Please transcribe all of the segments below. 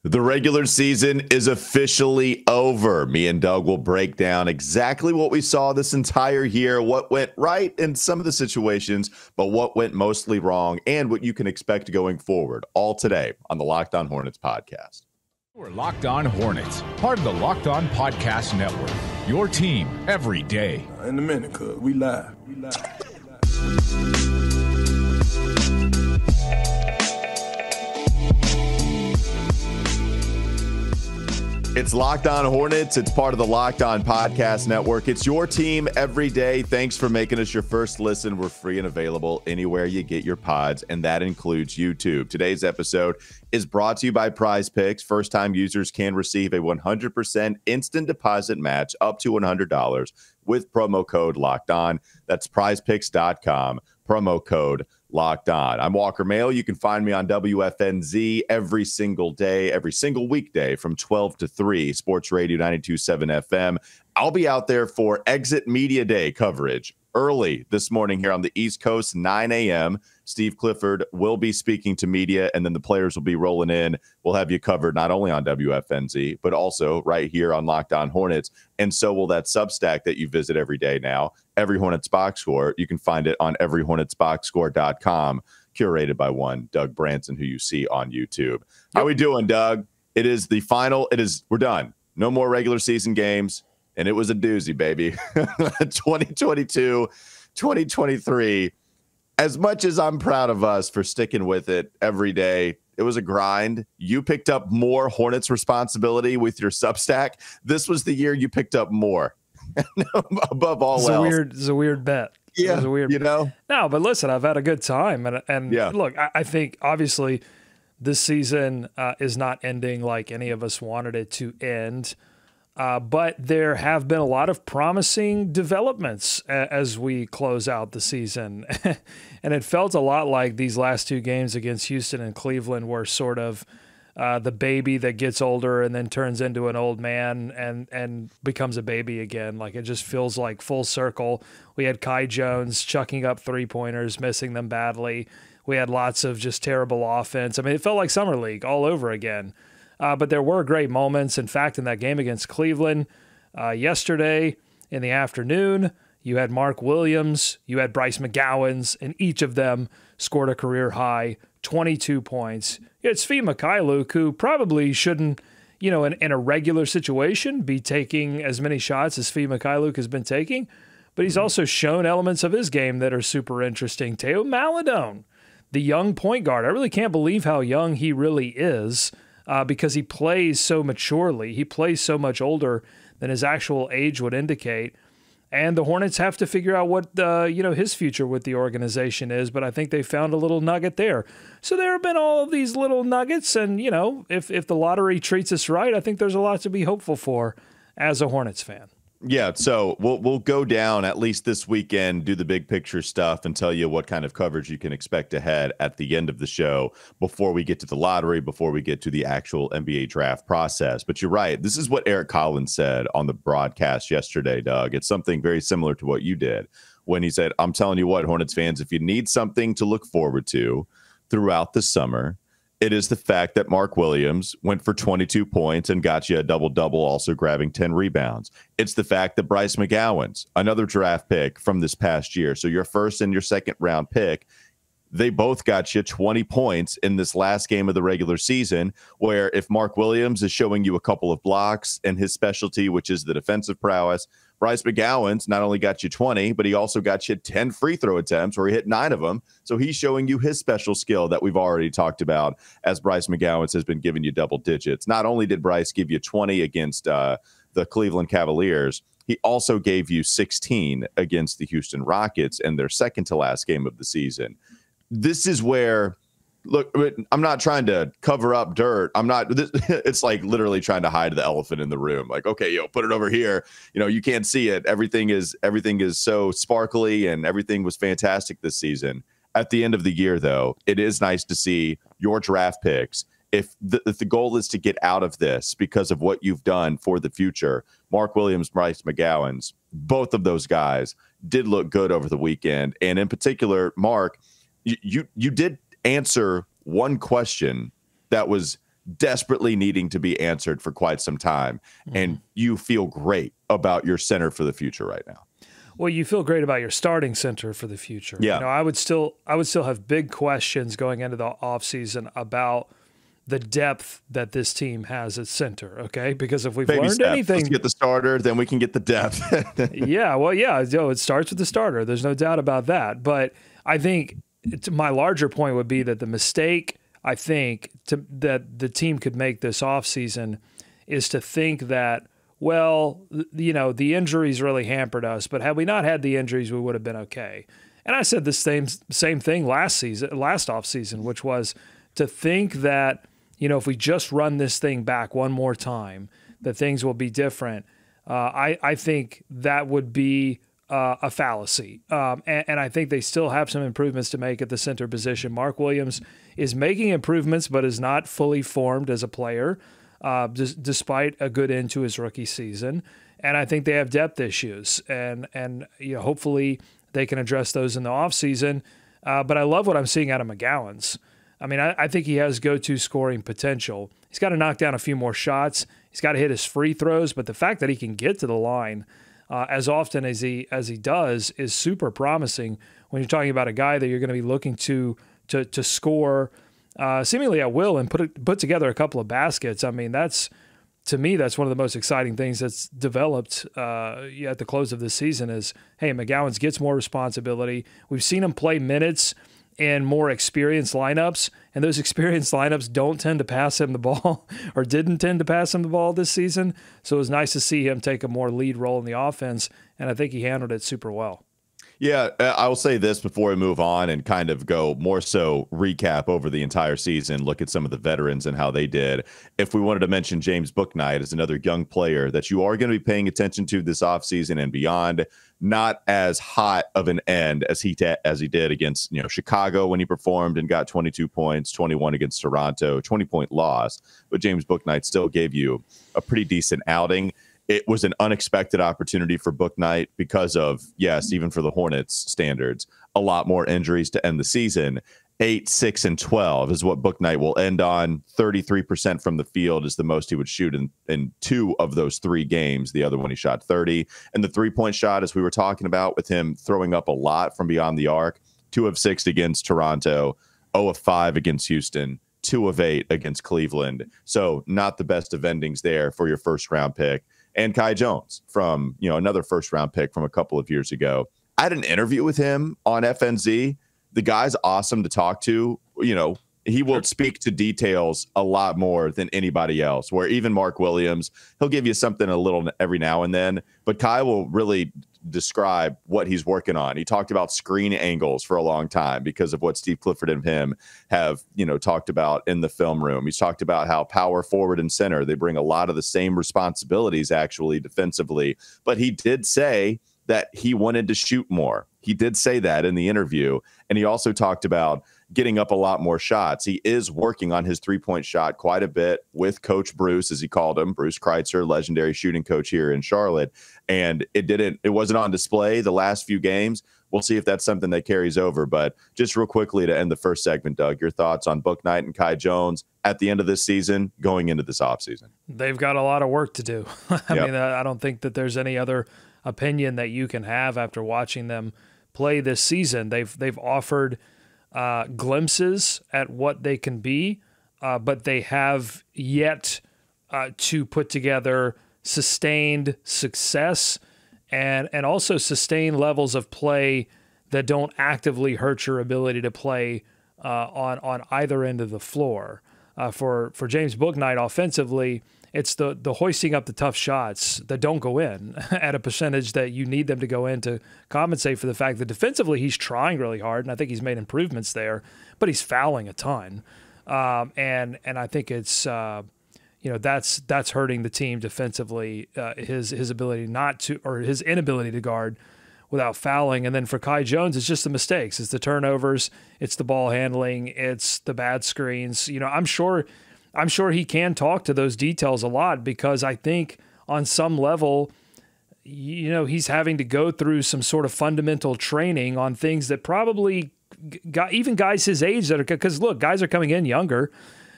The regular season is officially over. Me and Doug will break down exactly what we saw this entire year, what went right in some of the situations, but what went mostly wrong, and what you can expect going forward. All today on the Locked On Hornets podcast. We're Locked On Hornets, part of the Locked On Podcast Network. Your team every day. In a minute, cuz we live. It's Locked On Hornets. It's part of the Locked On Podcast Network. It's your team every day. Thanks for making us your first listen. We're free and available anywhere you get your pods, and that includes YouTube. Today's episode is brought to you by PrizePicks. First-time users can receive a 100% instant deposit match up to $100 with promo code Locked On. That's PrizePicks.com, promo code Locked On. I'm Walker Mail. You can find me on WFNZ every single day, every single weekday from 12 to 3, Sports Radio 92.7 FM. I'll be out there for Exit Media Day coverage early this morning here on the East Coast, 9 a.m. Steve Clifford will be speaking to media, and then the players will be rolling in. We'll have you covered not only on WFNZ, but also right here on Locked On Hornets. And so will that Substack that you visit every day now, Every Hornets Boxscore. You can find it on everyhornetsboxscore.com, curated by one Doug Branson, who you see on YouTube. How we doing, Doug? It is the final. We're done. No more regular season games. And it was a doozy, baby. 2022, 2023. As much as I'm proud of us for sticking with it every day, it was a grind. You picked up more Hornets responsibility with your Substack. This was the year you picked up more. Above all else. It's a weird bet. Yeah, it's a weird, No, but listen, I've had a good time. And yeah. Look, I think obviously this season is not ending like any of us wanted it to end. But there have been a lot of promising developments as we close out the season. And it felt a lot like these last two games against Houston and Cleveland were sort of the baby that gets older and then turns into an old man and becomes a baby again. Like it just feels like full circle. We had Kai Jones chucking up three-pointers, missing them badly. We had lots of just terrible offense. I mean, it felt like Summer League all over again. But there were great moments. In fact, in that game against Cleveland yesterday in the afternoon, you had Mark Williams, you had Bryce McGowens, and each of them scored a career-high 22 points. You had Svi Mikhailuk, who probably shouldn't, in a regular situation, be taking as many shots as Svi Mikhailuk has been taking, but he's also shown elements of his game that are super interesting. Teo Maledon, the young point guard. I really can't believe how young he really is. Because he plays so maturely. He plays so much older than his actual age would indicate. And the Hornets have to figure out what his future with the organization is, but I think they found a little nugget there. So there have been all of these little nuggets, and if the lottery treats us right, I think there's a lot to be hopeful for as a Hornets fan. Yeah, so we'll go down at least this weekend, do the big picture stuff, and tell you what kind of coverage you can expect ahead at the end of the show before we get to the lottery, before we get to the actual NBA draft process. But you're right. This is what Eric Collins said on the broadcast yesterday, Doug. It's something very similar to what you did when he said, I'm telling you what, Hornets fans, if you need something to look forward to throughout the summer, it is the fact that Mark Williams went for 22 points and got you a double-double, also grabbing 10 rebounds. It's the fact that Bryce McGowens, another draft pick from this past year, so your first and your second round pick, they both got you 20 points in this last game of the regular season, where if Mark Williams is showing you a couple of blocks and his specialty, which is the defensive prowess, Bryce McGowens not only got you 20, but he also got you 10 free throw attempts where he hit 9 of them. So he's showing you his special skill that we've already talked about, as Bryce McGowens has been giving you double digits. Not only did Bryce give you 20 against the Cleveland Cavaliers, he also gave you 16 against the Houston Rockets in their second to last game of the season. This is where, look, I'm not trying to cover up dirt. It's like literally trying to hide the elephant in the room. Like, okay, put it over here. You can't see it. Everything is so sparkly and everything was fantastic this season. At the end of the year, though, it is nice to see your draft picks. If the goal is to get out of this because of what you've done for the future, Mark Williams, Bryce McGowens, both of those guys did look good over the weekend. And in particular, Mark, you did answer one question that was desperately needing to be answered for quite some time. And you feel great about your center for the future right now. Well, you feel great about your starting center for the future. Yeah. I would still have big questions going into the offseason about the depth that this team has at center, okay? Because if we've learned anything... Let's get the starter, then we can get the depth. It starts with the starter. There's no doubt about that. But I think my larger point would be that the mistake I think that the team could make this offseason is to think that, the injuries really hampered us, but had we not had the injuries, we would have been okay. And I said the same thing last offseason, which was to think that, if we just run this thing back one more time, that things will be different. I think that would be a fallacy. And I think they still have some improvements to make at the center position. Mark Williams is making improvements, but is not fully formed as a player, despite a good end to his rookie season. And I think they have depth issues. And hopefully they can address those in the offseason. But I love what I'm seeing out of McGowens. I mean, I think he has go-to scoring potential. He's got to knock down a few more shots. He's got to hit his free throws. But the fact that he can get to the line as often as he does is super promising when you're talking about a guy that you're going to be looking to score seemingly at will and put together a couple of baskets. I mean, to me, that's one of the most exciting things that's developed at the close of this season is, hey, McGowens gets more responsibility. We've seen him play minutes in more experienced lineups, and those experienced lineups don't tend to pass him the ball or didn't tend to pass him the ball this season. So it was nice to see him take a more lead role in the offense, and I think he handled it super well. Yeah, I will say this before we move on and kind of go more so recap over the entire season, look at some of the veterans and how they did. If we wanted to mention James Bouknight as another young player that you are going to be paying attention to this offseason and beyond, not as hot of an end as he did against Chicago when he performed and got 22 points, 21 against Toronto, 20-point loss. But James Bouknight still gave you a pretty decent outing. It was an unexpected opportunity for Bouknight because of, yes, even for the Hornets standards, a lot more injuries to end the season. 8, 6, and 12 is what Bouknight will end on. 33% from the field is the most he would shoot in 2 of those 3 games. The other one he shot 30. And the three-point shot, as we were talking about, with him throwing up a lot from beyond the arc, 2 of 6 against Toronto, 0 of 5 against Houston, 2 of 8 against Cleveland. So not the best of endings there for your first-round pick. And Kai Jones from, another first-round pick from a couple of years ago. I had an interview with him on FNZ. The guy's awesome to talk to. He will speak to details a lot more than anybody else, where even Mark Williams, he'll give you something a little every now and then. But Kai will really describe what he's working on. He talked about screen angles for a long time because of what Steve Clifford and him have, talked about in the film room. He's talked about how power forward and center, they bring a lot of the same responsibilities actually defensively. But he did say that he wanted to shoot more. He did say that in the interview. And he also talked about getting up a lot more shots. He is working on his three-point shot quite a bit with Coach Bruce, as he called him, Bruce Kreitzer, legendary shooting coach here in Charlotte. And it wasn't on display the last few games. We'll see if that's something that carries over. But just real quickly to end the first segment, Doug, your thoughts on Bouknight and Kai Jones at the end of this season, going into this offseason? They've got a lot of work to do. I mean, I don't think that there's any other opinion that you can have after watching them play this season. They've offered glimpses at what they can be, but they have yet to put together sustained success and also sustained levels of play that don't actively hurt your ability to play on either end of the floor. For James Bouknight offensively, it's the hoisting up the tough shots that don't go in at a percentage that you need them to go in to compensate for the fact that defensively he's trying really hard, and I think he's made improvements there, but he's fouling a ton. And I think it's that's hurting the team defensively, his ability not to, or his inability to guard without fouling. And then for Kai Jones, it's just the mistakes. It's the turnovers, it's the ball handling, it's the bad screens. I'm sure he can talk to those details a lot because I think on some level, he's having to go through some sort of fundamental training on things that probably got even guys his age because look, guys are coming in younger,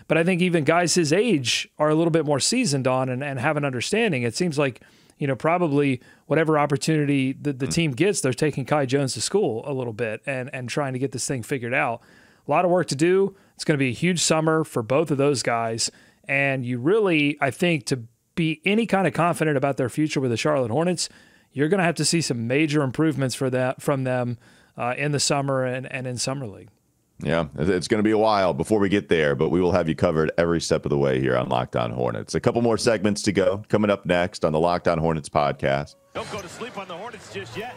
But I think even guys his age are a little bit more seasoned on and have an understanding. It seems like, probably whatever opportunity the team gets, they're taking Kai Jones to school a little bit and trying to get this thing figured out. A lot of work to do. It's going to be a huge summer for both of those guys. And you really, I think, to be any kind of confident about their future with the Charlotte Hornets, you're going to have to see some major improvements from them in the summer and in Summer League. Yeah, it's going to be a while before we get there, but we will have you covered every step of the way here on Locked On Hornets. A couple more segments to go coming up next on the Locked On Hornets podcast. Don't go to sleep on the Hornets just yet.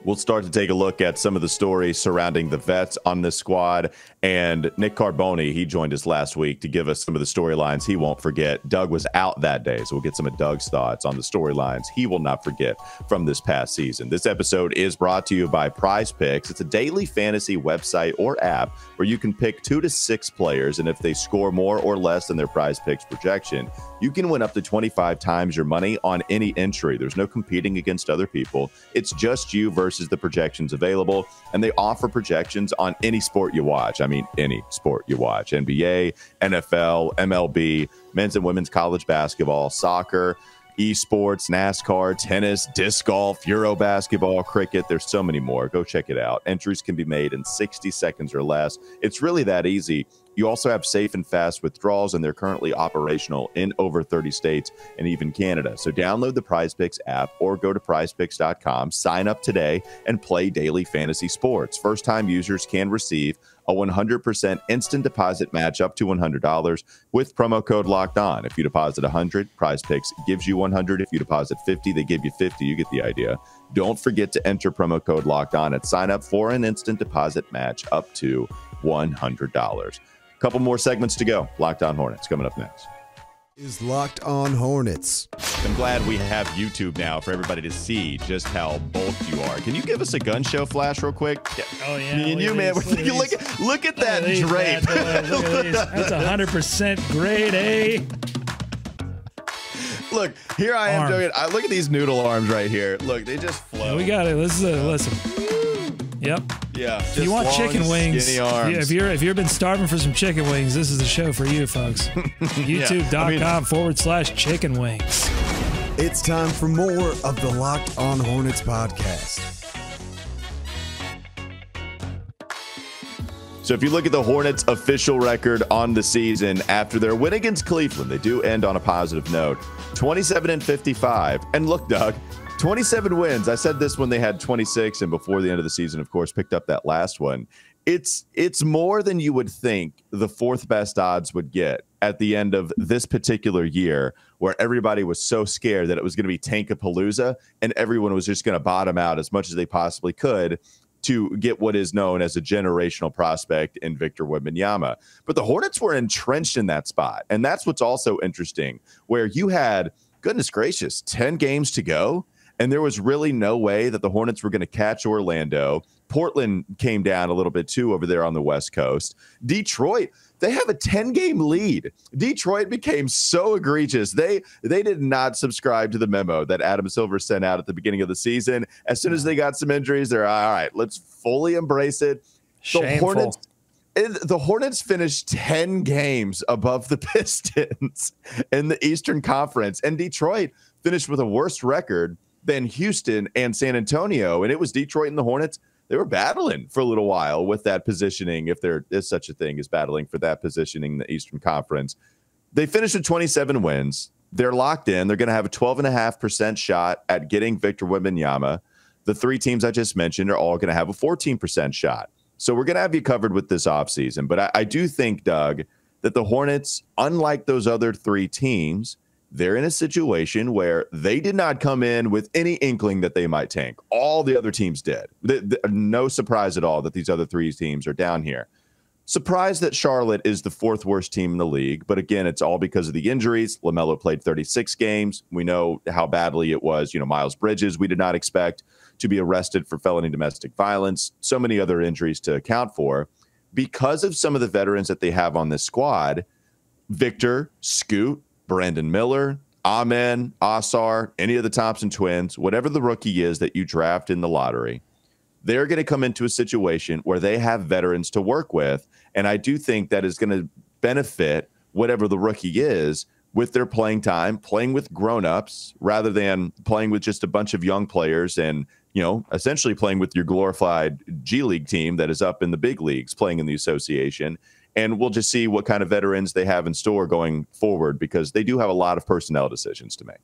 We'll start to take a look at some of the stories surrounding the vets on this squad. And Nick Carboni, he joined us last week to give us some of the storylines he won't forget. Doug was out that day, so we'll get some of Doug's thoughts on the storylines he will not forget from this past season. This episode is brought to you by PrizePicks. It's a daily fantasy website or app where you can pick 2 to 6 players, and if they score more or less than their PrizePicks projection, you can win up to 25 times your money on any entry. There's no competing against other people. It's just you versus the projections available, and they offer projections on any sport you watch. I mean, any sport you watch. NBA, NFL, MLB, men's and women's college basketball, soccer, esports, NASCAR, tennis, disc golf, Euro basketball, cricket. There's so many more. Go check it out. Entries can be made in 60 seconds or less. It's really that easy. You also have safe and fast withdrawals, and they're currently operational in over 30 states and even Canada. So download the PrizePicks app or go to prizepicks.com, sign up today, and play daily fantasy sports. First-time users can receive a 100% instant deposit match up to $100 with promo code Locked On. If you deposit $100, PrizePicks gives you $100. If you deposit $50, they give you $50. You get the idea. Don't forget to enter promo code Locked On and sign up for an instant deposit match up to $100. Couple more segments to go. Locked On Hornets coming up next. Is Locked On Hornets. I'm glad we have YouTube now for everybody to see just how bulked you are. Can you give us a gun show flash real quick? Oh, yeah. Me and you, man. Look at that drape. Look at these. That's 100% grade A. Look, here I am doing it. Look at these noodle arms right here. Look, they just flow. Yeah, we got it. Listen. Yep. Yeah. If you want chicken wings, if you've been starving for some chicken wings, this is the show for you, folks. YouTube.com/chicken wings. It's time for more of the Locked On Hornets podcast. So if you look at the Hornets' official record on the season after their win against Cleveland, they do end on a positive note, 27-55. And look, Doug, 27 wins. I said this when they had 26, and before the end of the season, of course, picked up that last one. It's more than you would think the fourth best odds would get at the end of this particular year, where everybody was so scared that it was going to be Tankapalooza, and everyone was just going to bottom out as much as they possibly could to get what is known as a generational prospect in Victor Wembanyama. But the Hornets were entrenched in that spot, and that's what's also interesting, where you had, goodness gracious, 10 games to go, and there was really no way that the Hornets were going to catch Orlando. Portland came down a little bit, too, over there on the West Coast. Detroit, they have a 10-game lead. Detroit became so egregious. They did not subscribe to the memo that Adam Silver sent out at the beginning of the season. As soon as they got some injuries, they're all right, let's fully embrace it. Shameful. The Hornets finished 10 games above the Pistons in the Eastern Conference, and Detroit finished with a worse record than Houston and San Antonio. And it was Detroit and the Hornets. They were battling for a little while with that positioning, if there is such a thing as battling for that positioning in the Eastern Conference. They finished with 27 wins. They're locked in. They're going to have a 12.5% shot at getting Victor Wembanyama. The 3 teams I just mentioned are all going to have a 14% shot. So we're going to have you covered with this offseason. But I do think, Doug, that the Hornets, unlike those other 3 teams, they're in a situation where they did not come in with any inkling that they might tank. All the other teams did. No surprise at all that these other 3 teams are down here. Surprised that Charlotte is the 4th worst team in the league. But again, it's all because of the injuries. LaMelo played 36 games. We know how badly it was. Miles Bridges, we did not expect to be arrested for felony domestic violence. So many other injuries to account for. Because of some of the veterans that they have on this squad, Victor, Scoot, Brandon Miller, Amen, Asar, any of the Thompson twins, whatever the rookie is that you draft in the lottery, they're going to come into a situation where they have veterans to work with. And I do think that is going to benefit whatever the rookie is with their playing time, playing with grown-ups rather than playing with just a bunch of young players and, essentially playing with your glorified G League team that is up in the big leagues, playing in the association. And we'll just see what kind of veterans they have in store going forward, because they do have a lot of personnel decisions to make.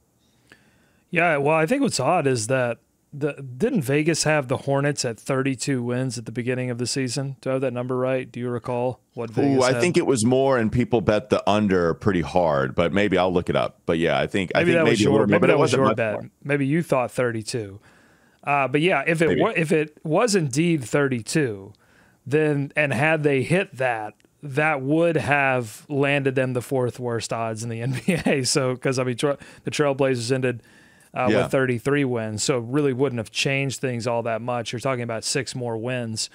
Yeah, well, I think what's odd is that didn't Vegas have the Hornets at 32 wins at the beginning of the season? Do I have that number right? Do you recall what Vegas had? I think it was more, and people bet the under pretty hard, but maybe I'll look it up. But yeah, I think maybe that was your bet. Maybe you thought 32. But yeah, if it was indeed 32, then and had they hit that would have landed them the fourth worst odds in the NBA. So because the Trailblazers ended with 33 wins, so it really wouldn't have changed things all that much. You're talking about 6 more wins,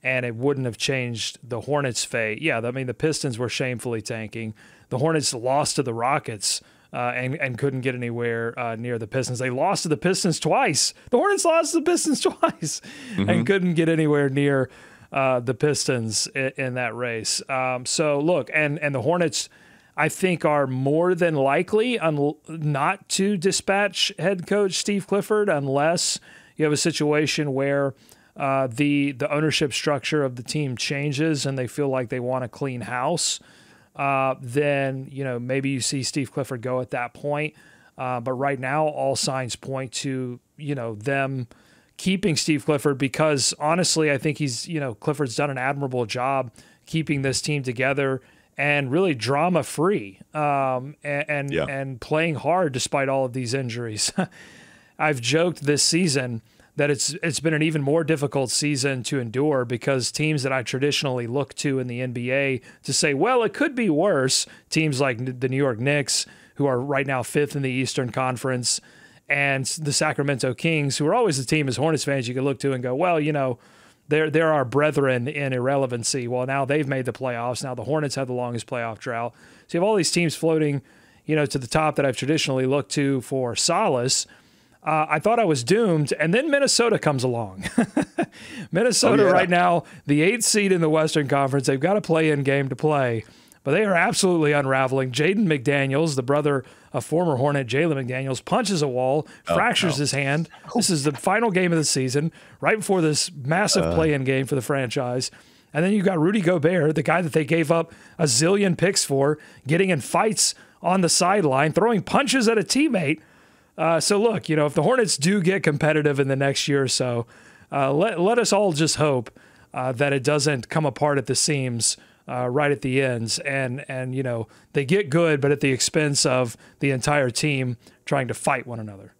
and it wouldn't have changed the Hornets' fate. Yeah, I mean, the Pistons were shamefully tanking. The Hornets lost to the Rockets and couldn't get anywhere near the Pistons. They lost to the Pistons twice. The Hornets lost to the Pistons twice and couldn't get anywhere near the Pistons in that race. So, look, and the Hornets, I think, are more than likely not to dispatch head coach Steve Clifford unless you have a situation where the ownership structure of the team changes and they feel like they want a clean house. Then, maybe you see Steve Clifford go at that point. But right now, all signs point to, them keeping Steve Clifford, because honestly, I think Clifford's done an admirable job keeping this team together and really drama-free and playing hard despite all of these injuries. I've joked this season that it's been an even more difficult season to endure, because teams that I traditionally look to in the NBA to say, well, it could be worse, teams like the New York Knicks, who are right now 5th in the Eastern Conference, and the Sacramento Kings, who are always the team as Hornets fans you can look to and go, well, they're our brethren in irrelevancy. Well, now they've made the playoffs. Now the Hornets have the longest playoff drought. So you have all these teams floating, to the top that I've traditionally looked to for solace. I thought I was doomed, and then Minnesota comes along. Minnesota right now, the 8th seed in the Western Conference. They've got a play-in game to play, but they are absolutely unraveling. Jaden McDaniels, the brother of former Hornet Jalen McDaniels, punches a wall, fractures his hand. This is the final game of the season, right before this massive play-in game for the franchise. And then you got Rudy Gobert, the guy that they gave up a zillion picks for, getting in fights on the sideline, throwing punches at a teammate. So look, if the Hornets do get competitive in the next year or so, let us all just hope that it doesn't come apart at the seams right at the ends, and they get good, but at the expense of the entire team trying to fight one another.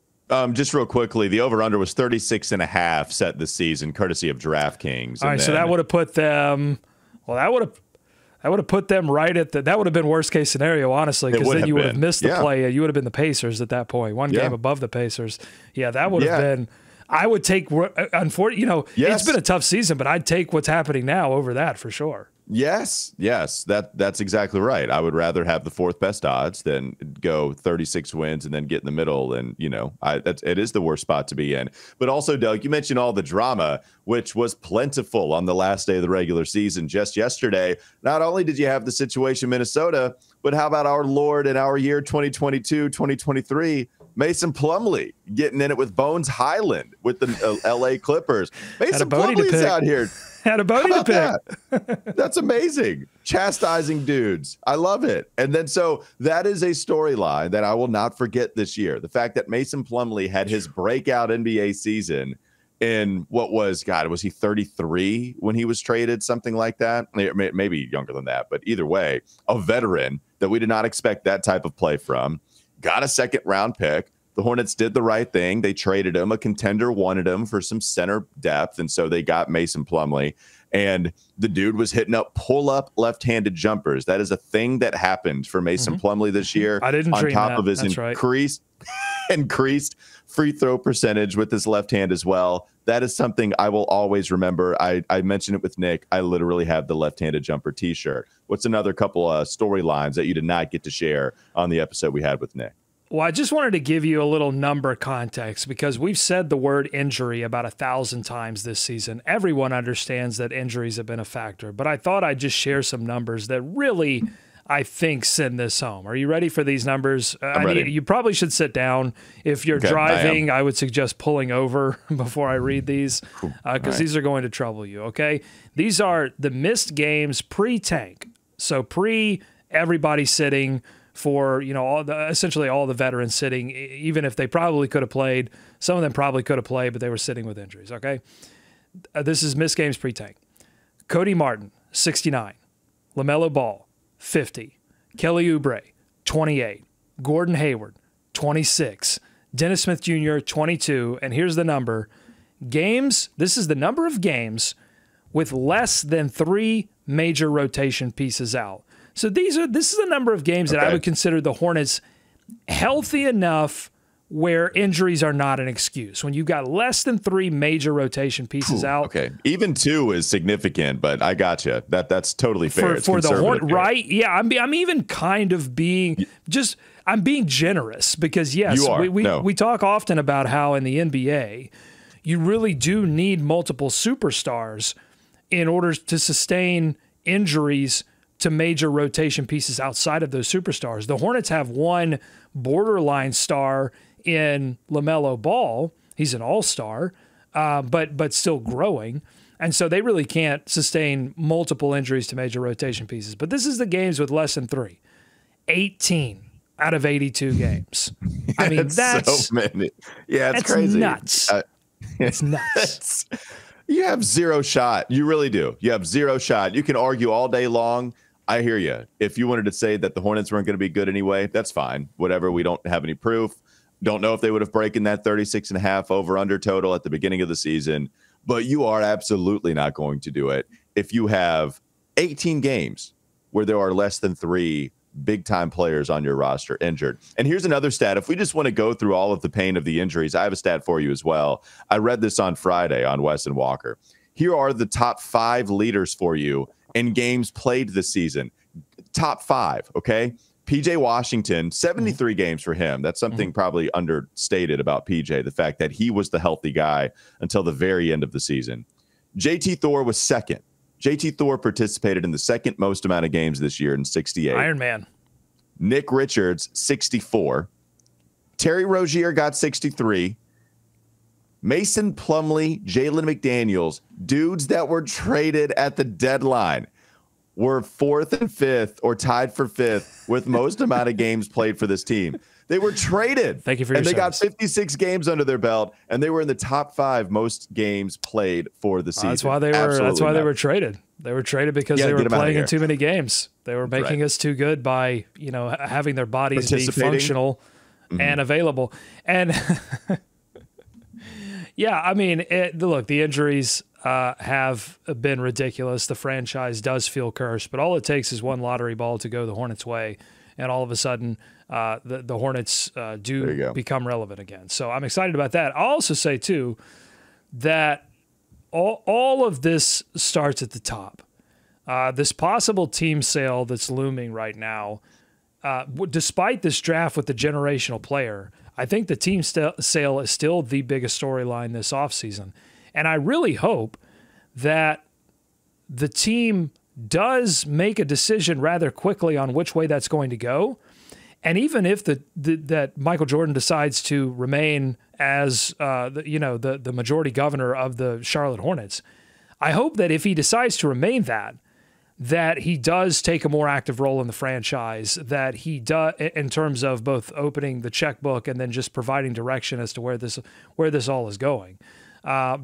Just real quickly, the over/under was 36.5 set this season, courtesy of DraftKings. All right, so that would have put them. Well, that would have put them right at that would have been worst case scenario, honestly, because then you would have missed the play. You would have been the Pacers at that point, one game above the Pacers. Yeah, that would have been. I would take. Unfortunately, it's been a tough season, but I'd take what's happening now over that for sure. Yes, that's exactly right. I would rather have the 4th best odds than go 36 wins and then get in the middle. And it is the worst spot to be in. But also, Doug, you mentioned all the drama, which was plentiful on the last day of the regular season just yesterday. Not only did you have the situation in Minnesota, but how about our Lord in our year 2022, 2023? Mason Plumlee getting in it with Bones Highland with the LA Clippers. Mason Plumlee's out here. Had a bogey to pick. That's amazing. Chastising dudes. I love it. And then so that is a storyline that I will not forget this year. The fact that Mason Plumlee had his breakout NBA season in was he 33 when he was traded, something like that? Maybe younger than that, but either way, a veteran that we did not expect that type of play from. Got a 2nd round pick. The Hornets did the right thing. They traded him. A contender wanted him for some center depth, and so they got Mason Plumlee. And the dude was hitting up pull-up left-handed jumpers. That is a thing that happened for Mason Plumlee this year. I didn't on top that. of his That's increased free throw percentage with his left hand as well. That is something I will always remember. I mentioned it with Nick. I literally have the left-handed jumper T-shirt. What's another couple of storylines that you did not get to share on the episode we had with Nick? Well, I just wanted to give you a little number context, because we've said the word injury about 1,000 times this season. Everyone understands that injuries have been a factor, but I thought I'd just share some numbers that really, I think, send this home. Are you ready for these numbers? I'm ready. You probably should sit down. If you're driving, I would suggest pulling over before I read these because these are going to trouble you, okay? These are the missed games pre-tank. So everybody sitting for, essentially all the veterans sitting, even if they probably could have played. Some of them probably could have played, but they were sitting with injuries, okay? This is missed games pre-tank. Cody Martin, 69. LaMelo Ball, 50. Kelly Oubre, 28. Gordon Hayward, 26. Dennis Smith Jr., 22. And here's the number. Games, this is the number of games with less than 3 major rotation pieces out. So this is a number of games that I would consider the Hornets healthy enough where injuries are not an excuse. When you've got less than 3 major rotation pieces out. Okay. Even 2 is significant, but I got you. That's totally fair. For the Hornets, right? Yeah, I'm even kind of being I'm being generous because yes, we talk often about how in the NBA you really do need multiple superstars in order to sustain injuries to major rotation pieces outside of those superstars. The Hornets have one borderline star in LaMelo Ball. He's an all-star, but still growing. And so they really can't sustain multiple injuries to major rotation pieces. But this is the games with less than 3. 18 out of 82 games. I mean, that's so many. Yeah, it's crazy. Nuts. It's nuts. You have zero shot. You really do. You have zero shot. You can argue all day long. I hear you. If you wanted to say that the Hornets weren't going to be good anyway, that's fine. Whatever. We don't have any proof. Don't know if they would have broken that 36.5 over-under total at the beginning of the season, but you are absolutely not going to do it if you have 18 games where there are less than 3 big-time players on your roster injured. And here's another stat. If we just want to go through all of the pain of the injuries, I have a stat for you as well. I read this on Friday on Wes and Walker. Here are the top 5 leaders for you in games played this season. Top 5, okay? PJ Washington, 73 games for him. That's something probably understated about PJ, the fact that he was the healthy guy until the very end of the season. JT Thor was second. JT Thor participated in the second most amount of games this year in 68. Iron Man. Nick Richards, 64. Terry Rozier got 63. Mason Plumlee, Jalen McDaniels, dudes that were traded at the deadline, were 4th and 5th or tied for 5th with most amount of games played for this team. They were traded. Thank you for your service. They got 56 games under their belt, and they were in the top 5 most games played for the season. That's why they were traded. They were traded because they were playing in too many games. They were making us too good by, having their bodies be functional and available. And yeah, I mean, look, the injuries have been ridiculous. The franchise does feel cursed, but all it takes is one lottery ball to go the Hornets' way, and all of a sudden the Hornets do become relevant again. So I'm excited about that. I'll also say, too, that all of this starts at the top. This possible team sale that's looming right now, despite this draft with the generational player, I think the team sale is still the biggest storyline this offseason. And I really hope that the team does make a decision rather quickly on which way that's going to go. And even if that Michael Jordan decides to remain as the majority governor of the Charlotte Hornets, I hope that if he decides to remain that he does take a more active role in the franchise, that he does in terms of both opening the checkbook and then just providing direction as to where this all is going.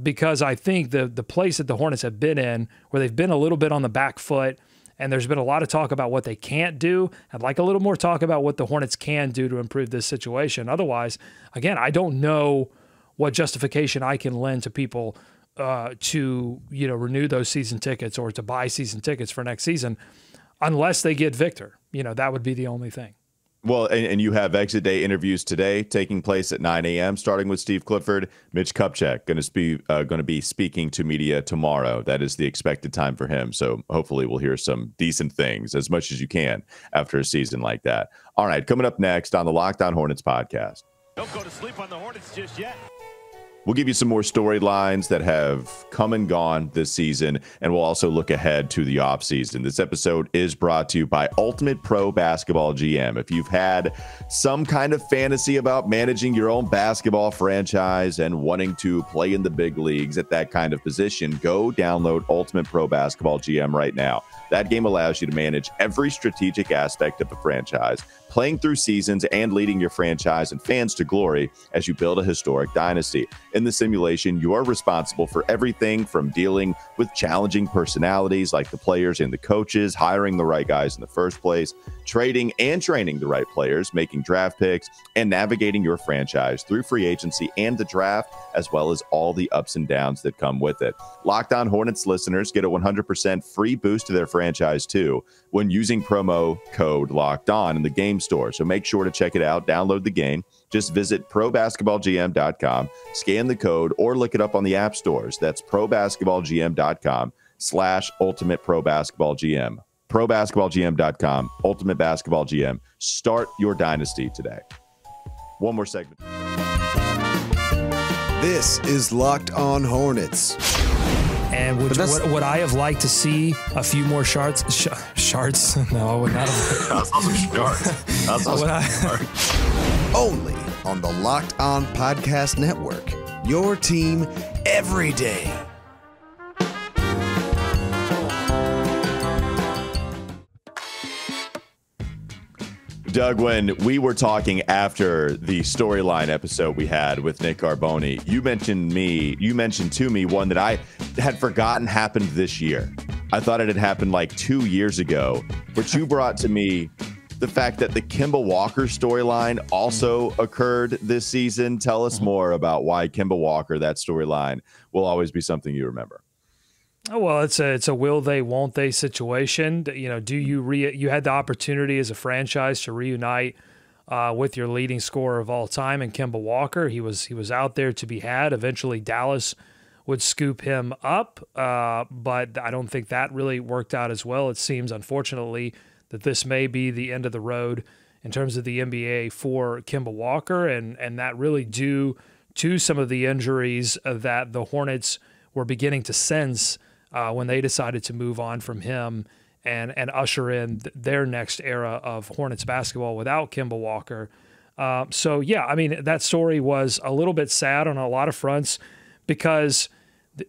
Because I think the place that the Hornets have been in, where they've been a little bit on the back foot, and there's been a lot of talk about what they can't do. I'd like a little more talk about what the Hornets can do to improve this situation. Otherwise, again, I don't know what justification I can lend to people to renew those season tickets or to buy season tickets for next season, unless they get Victor. That would be the only thing. Well, and you have exit day interviews today taking place at 9 a.m., starting with Steve Clifford. Mitch Kupchak going to be speaking to media tomorrow. That is the expected time for him. So hopefully we'll hear some decent things, as much as you can, after a season like that. All right, coming up next on the Locked On Hornets podcast. Don't go to sleep on the Hornets just yet. We'll give you some more storylines that have come and gone this season, and we'll also look ahead to the offseason. This episode is brought to you by Ultimate Pro Basketball GM. If you've had some kind of fantasy about managing your own basketball franchise and wanting to play in the big leagues at that kind of position, go download Ultimate Pro Basketball GM right now. That game allows you to manage every strategic aspect of the franchise, playing through seasons and leading your franchise and fans to glory as you build a historic dynasty. In the simulation, you are responsible for everything from dealing with challenging personalities like the players and the coaches, hiring the right guys in the first place, trading and training the right players, making draft picks, and navigating your franchise through free agency and the draft, as well as all the ups and downs that come with it. Locked On Hornets listeners get a 100% free boost to their franchise too when using promo code Locked On in the game store. So make sure to check it out. Download the game. Just visit probasketballgm.com, scan the code, or look it up on the app stores. That's probasketballgm.com/ultimate pro basketball GM. probasketballgm.com, ultimate basketball GM. Start your dynasty today. One more segment. This is Locked On Hornets. And would I have liked to see a few more shards? No, I would not have. Only on the Locked On Podcast Network. Your team every day. Doug, when we were talking after the storyline episode we had with Nick Carboni, you mentioned to me one that I had forgotten happened this year. I thought it had happened like 2 years ago, but you brought to me the fact that the Kemba Walker storyline also occurred this season. Tell us more about why Kemba Walker, that storyline, will always be something you remember. Well, it's a will they, won't they situation. You know, you had the opportunity as a franchise to reunite with your leading scorer of all time in Kemba Walker. He was out there to be had. Eventually, Dallas would scoop him up, but I don't think that really worked out as well. It seems, unfortunately, that this may be the end of the road in terms of the NBA for Kemba Walker, and that really due to some of the injuries that the Hornets were beginning to sense when they decided to move on from him and usher in their next era of Hornets basketball without Kemba Walker. So, yeah, I mean, that story was a little bit sad on a lot of fronts because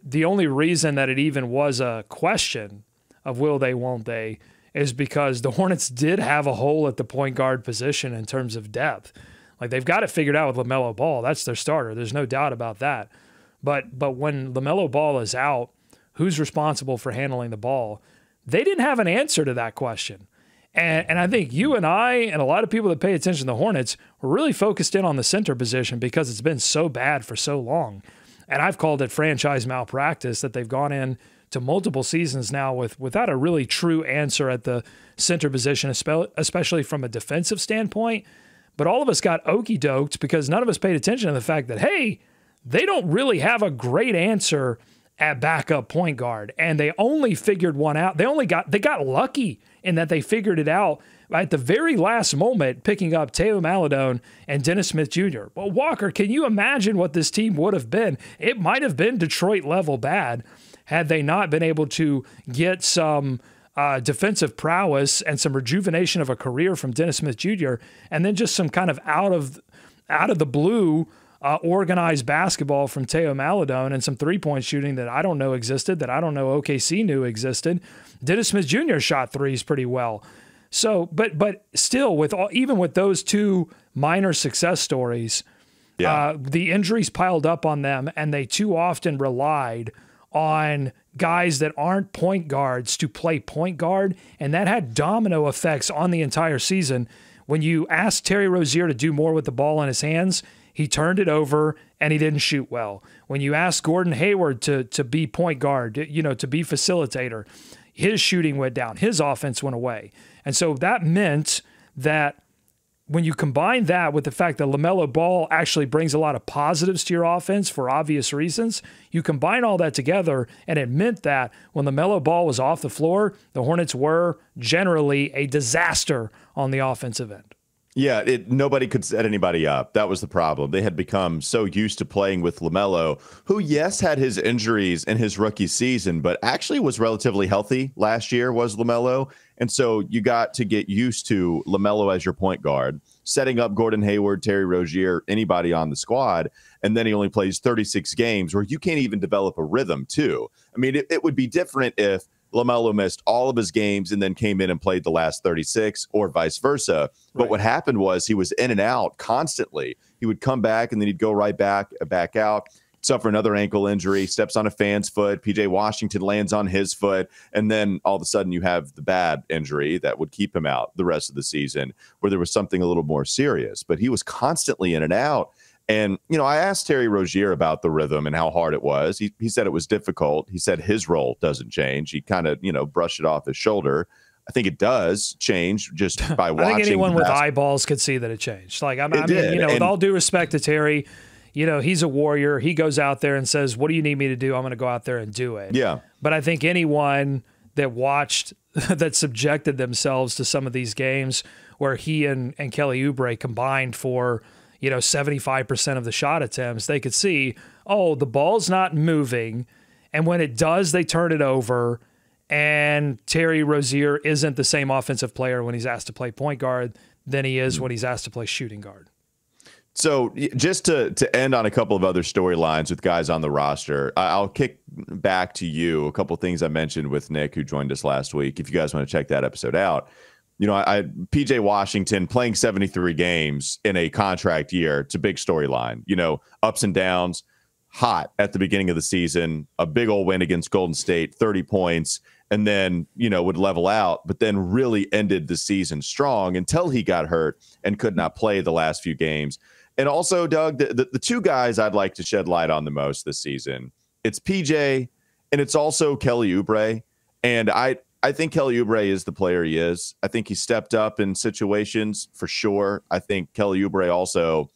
the only reason that it even was a question of will they, won't they, is because the Hornets did have a hole at the point guard position in terms of depth. Like, they've got it figured out with LaMelo Ball. That's their starter. There's no doubt about that. But when LaMelo Ball is out, who's responsible for handling the ball? They didn't have an answer to that question. And I think you and I and a lot of people that pay attention to the Hornets were really focused in on the center position because it's been so bad for so long. And I've called it franchise malpractice that they've gone in to multiple seasons now without a really true answer at the center position, especially from a defensive standpoint. But all of us got okey-doked because none of us paid attention to the fact that, hey, they don't really have a great answer at backup point guard, and they only figured one out. They got lucky in that they figured it out at the very last moment, picking up Teo Maledon and Dennis Smith Jr. Well, Walker, can you imagine what this team would have been? It might have been Detroit level bad had they not been able to get some defensive prowess and some rejuvenation of a career from Dennis Smith Jr. and then just some kind of out of the blue organized basketball from Teo Maledon and some three-point shooting that I don't know existed, that I don't know OKC knew existed. Dennis Smith Jr. shot threes pretty well. So, but still, even with those two minor success stories, the injuries piled up on them, and they too often relied on guys that aren't point guards to play point guard, and that had domino effects on the entire season. When you asked Terry Rozier to do more with the ball in his hands, he turned it over and he didn't shoot well. When you asked Gordon Hayward to be point guard, to be facilitator, his shooting went down. His offense went away. And so that meant that when you combine that with the fact that LaMelo Ball actually brings a lot of positives to your offense for obvious reasons, you combine all that together, and it meant that when LaMelo Ball was off the floor, the Hornets were generally a disaster on the offensive end. Yeah, nobody could set anybody up. That was the problem. They had become so used to playing with LaMelo, who, yes, had his injuries in his rookie season, but actually was relatively healthy last year, was LaMelo. And so you got to get used to LaMelo as your point guard, setting up Gordon Hayward, Terry Rozier, anybody on the squad. And then he only plays 36 games where you can't even develop a rhythm, too. I mean, it would be different if LaMelo missed all of his games and then came in and played the last 36 or vice versa. But what happened was he was in and out constantly. He would come back and then he'd go right back out, suffer another ankle injury, steps on a fan's foot. PJ Washington lands on his foot. And then all of a sudden you have the bad injury that would keep him out the rest of the season where there was something a little more serious. But he was constantly in and out. And, I asked Terry Rozier about the rhythm and how hard it was. He said it was difficult. He said his role doesn't change. He kind of, brushed it off his shoulder. I think it does change just by watching. I think anyone with eyeballs could see that it changed. Like, I mean, with all due respect to Terry, he's a warrior. He goes out there and says, what do you need me to do? I'm going to go out there and do it. Yeah. But I think anyone that watched, that subjected themselves to some of these games where he and Kelly Oubre combined for 75% of the shot attempts, they could see, the ball's not moving. And when it does, they turn it over. And Terry Rozier isn't the same offensive player when he's asked to play point guard than he is when he's asked to play shooting guard. So just to end on a couple of other storylines with guys on the roster, I'll kick back to you a couple of things I mentioned with Nick, who joined us last week. If you guys want to check that episode out. PJ Washington playing 73 games in a contract year. It's a big storyline, ups and downs, hot at the beginning of the season, a big old win against Golden State, 30 points, and then, would level out, but then really ended the season strong until he got hurt and could not play the last few games. And also, Doug, the two guys I'd like to shed light on the most this season, it's PJ and it's also Kelly Oubre. And I think Kelly Oubre is the player he is. I think he stepped up in situations for sure. I think Kelly Oubre also,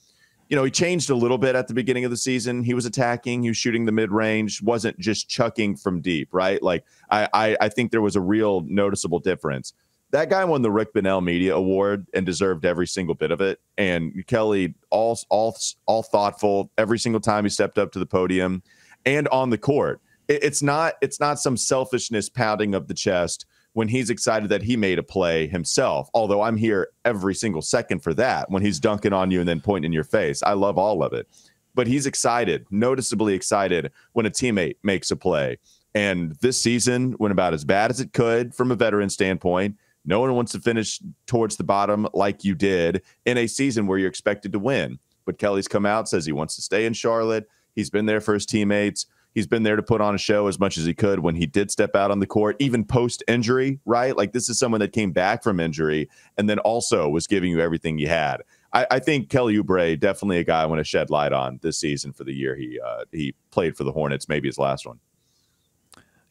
he changed a little bit at the beginning of the season. He was attacking, he was shooting the mid-range, wasn't just chucking from deep, right? Like I think there was a real noticeable difference. That guy won the Rick Bonnell Media Award and deserved every single bit of it. And Kelly, all thoughtful every single time he stepped up to the podium and on the court. It's not some selfishness pounding of the chest when he's excited that he made a play himself, although I'm here every single second for that when he's dunking on you and then pointing in your face. I love all of it. But he's excited, noticeably excited when a teammate makes a play. And this season went about as bad as it could from a veteran standpoint. No one wants to finish towards the bottom like you did in a season where you're expected to win. But Kelly's come out, says he wants to stay in Charlotte. He's been there for his teammates. He's been there to put on a show as much as he could when he did step out on the court, even post-injury, right? Like, this is someone that came back from injury and then also was giving you everything you had. I think Kelly Oubre, definitely a guy I want to shed light on this season for the year he played for the Hornets, maybe his last one.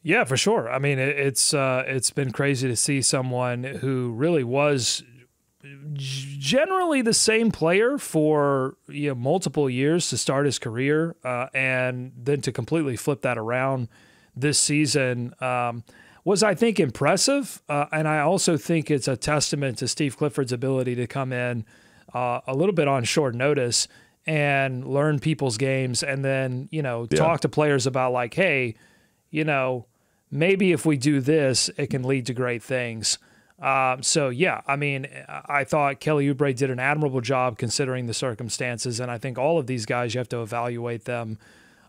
Yeah, for sure. I mean, it's been crazy to see someone who really was generally the same player for multiple years to start his career, and then to completely flip that around this season was, I think, impressive. And I also think it's a testament to Steve Clifford's ability to come in a little bit on short notice and learn people's games, and then talk to players about, like, hey, maybe if we do this, it can lead to great things. So, yeah, I mean, I thought Kelly Oubre did an admirable job considering the circumstances, and I think all of these guys, you have to evaluate them.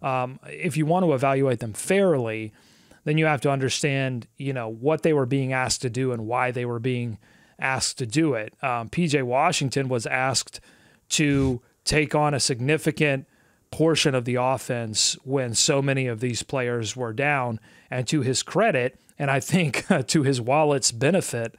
If you want to evaluate them fairly, then you have to understand, what they were being asked to do and why they were being asked to do it. PJ Washington was asked to take on a significant portion of the offense when so many of these players were down, and to his credit, and I think to his wallet's benefit,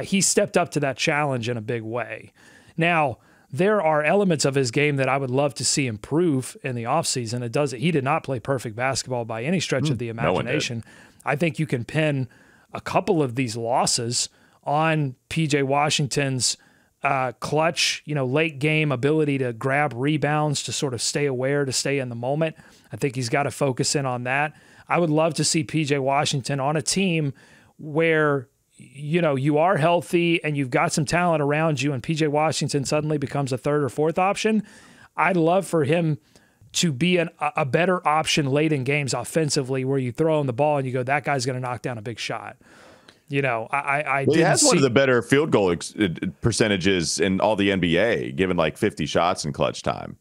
he stepped up to that challenge in a big way. Now, there are elements of his game that I would love to see improve in the offseason. He did not play perfect basketball by any stretch of the imagination. I think you can pin a couple of these losses on PJ Washington's clutch, late game ability to grab rebounds, to sort of stay aware, to stay in the moment. I think he's got to focus in on that. I would love to see PJ Washington on a team where, you are healthy and you've got some talent around you and PJ Washington suddenly becomes a third or fourth option, I'd love for him to be a better option late in games offensively, where you throw him the ball and you go, that guy's going to knock down a big shot. He has one of the better field goal percentages in all the NBA, given like 50 shots in clutch time.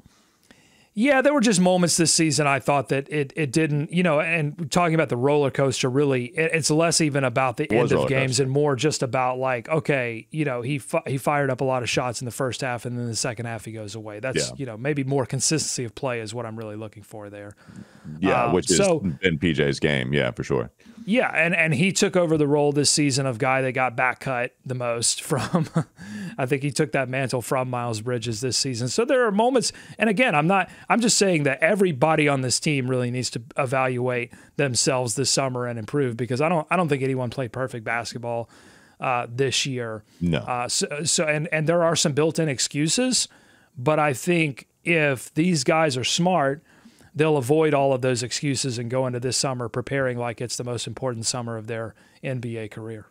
Yeah, there were just moments this season I thought that it didn't, and talking about the roller coaster, really, it's less even about the end of games and more just about like, okay, he fired up a lot of shots in the first half and then the second half he goes away. That's, maybe more consistency of play is what I'm really looking for there. Yeah, which is in PJ's game. Yeah, for sure. Yeah, and he took over the role this season of guy that got back cut the most from, I think he took that mantle from Miles Bridges this season. So there are moments, and again, I'm just saying that everybody on this team really needs to evaluate themselves this summer and improve, because I don't think anyone played perfect basketball this year. No. And there are some built-in excuses, but I think if these guys are smart, they'll avoid all of those excuses and go into this summer preparing like it's the most important summer of their NBA career.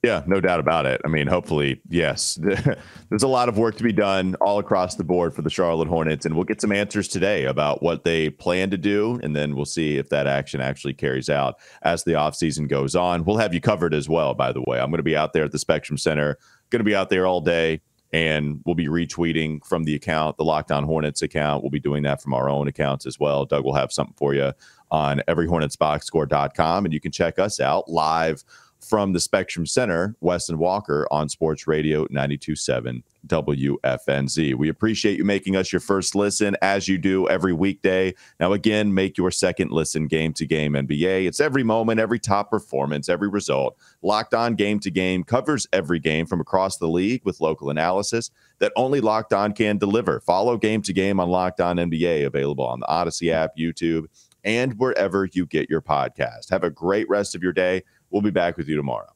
Yeah, no doubt about it. I mean, hopefully, yes. There's a lot of work to be done all across the board for the Charlotte Hornets, and we'll get some answers today about what they plan to do, and then we'll see if that action actually carries out as the offseason goes on. We'll have you covered as well, by the way. I'm going to be out there at the Spectrum Center, going to be out there all day, and we'll be retweeting from the account, the Locked On Hornets account. We'll be doing that from our own accounts as well. Doug will have something for you on everyhornetsboxscore.com, and you can check us out live from the Spectrum Center, Weston Walker on Sports Radio 92.7 WFNZ. We appreciate you making us your first listen, as you do every weekday. Now, again, make your second listen Game to Game NBA. It's every moment, every top performance, every result. Locked On Game to Game covers every game from across the league with local analysis that only Locked On can deliver. Follow Game to Game on Locked On NBA, available on the Odyssey app, YouTube, and wherever you get your podcast. Have a great rest of your day. We'll be back with you tomorrow.